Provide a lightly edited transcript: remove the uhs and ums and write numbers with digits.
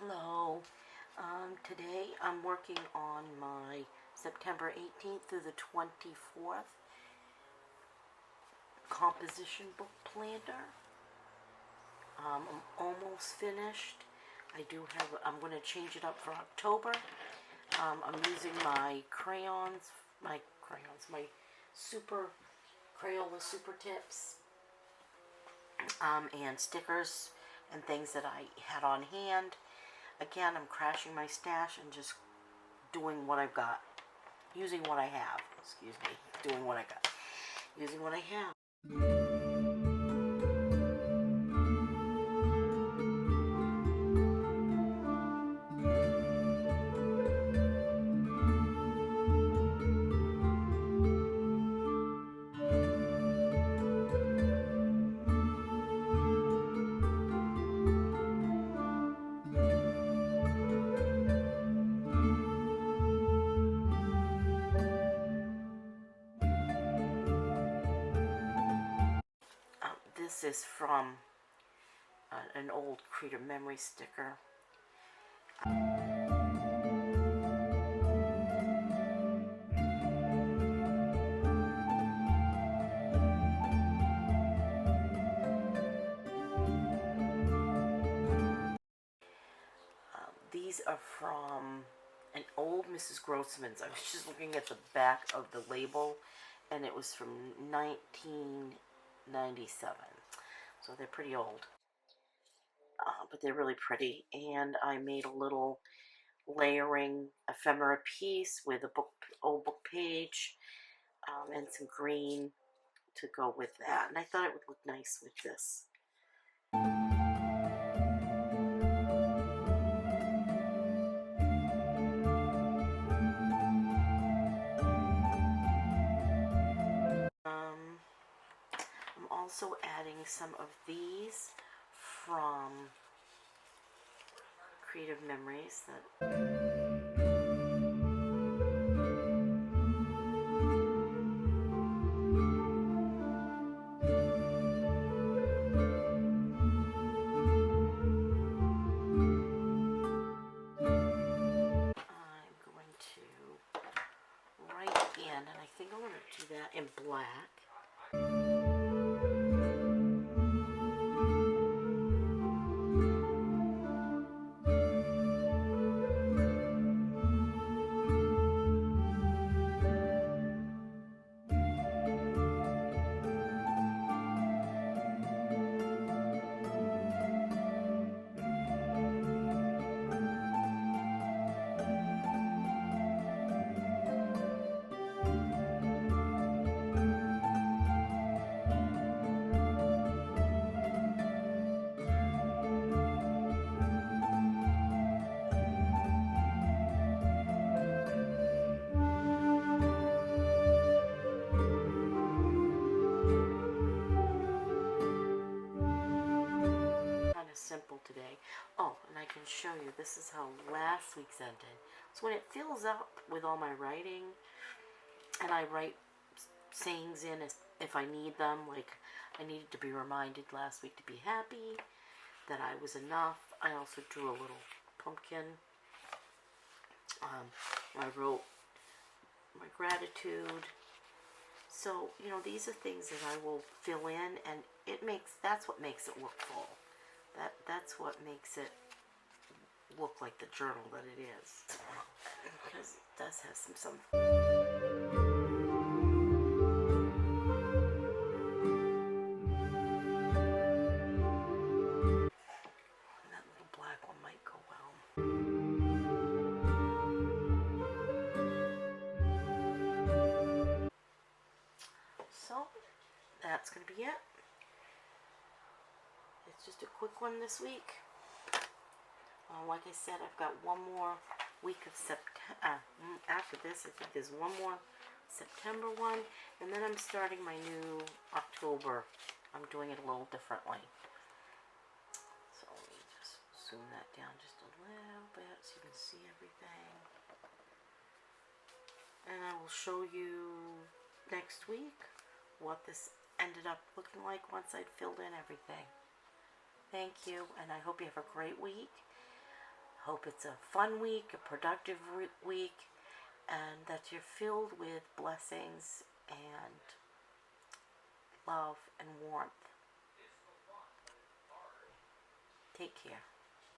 Hello. Today I'm working on my September 18th through the 24th composition book planner. I'm almost finished. I'm going to change it up for October. I'm using my super crayolasupertips, and stickers and things that I had on hand. Again, I'm crashing my stash and just doing what I've got. Using what I have. Excuse me. Doing what I got. Using what I have. This is from an old Creative Memory sticker. These are from an old Mrs. Grossman's. I was just looking at the back of the label, and it was from 1997. So they're pretty old. But they're really pretty. And I made a little layering ephemera piece with a old book page, and some green to go with that. And I thought it would look nice with this. I'm also adding some of these from Creative Memories I'm going to write in, and I think I'm going to do that in black. Simple today. Oh, and I can show you, this is how last week's ended. So when it fills up with all my writing, and I write sayings in if I need them, like I needed to be reminded last week to be happy, that I was enough. I also drew a little pumpkin. I wrote my gratitude. So, these are things that I will fill in, and that's what makes it look full. That's what makes it look like the journal that it is, because it does have some that little black one might go well. So that's gonna be it. It's just a quick one this week. Like I said, I've got one more week of September. After this, I think there's one more September one, and then I'm starting my new October. I'm doing it a little differently. So let me just zoom that down just a little bit so you can see everything. And I will show you next week what this ended up looking like once I'd filled in everything. Thank you, and I hope you have a great week. Hope it's a fun week, a productive week, and that you're filled with blessings and love and warmth. Take care.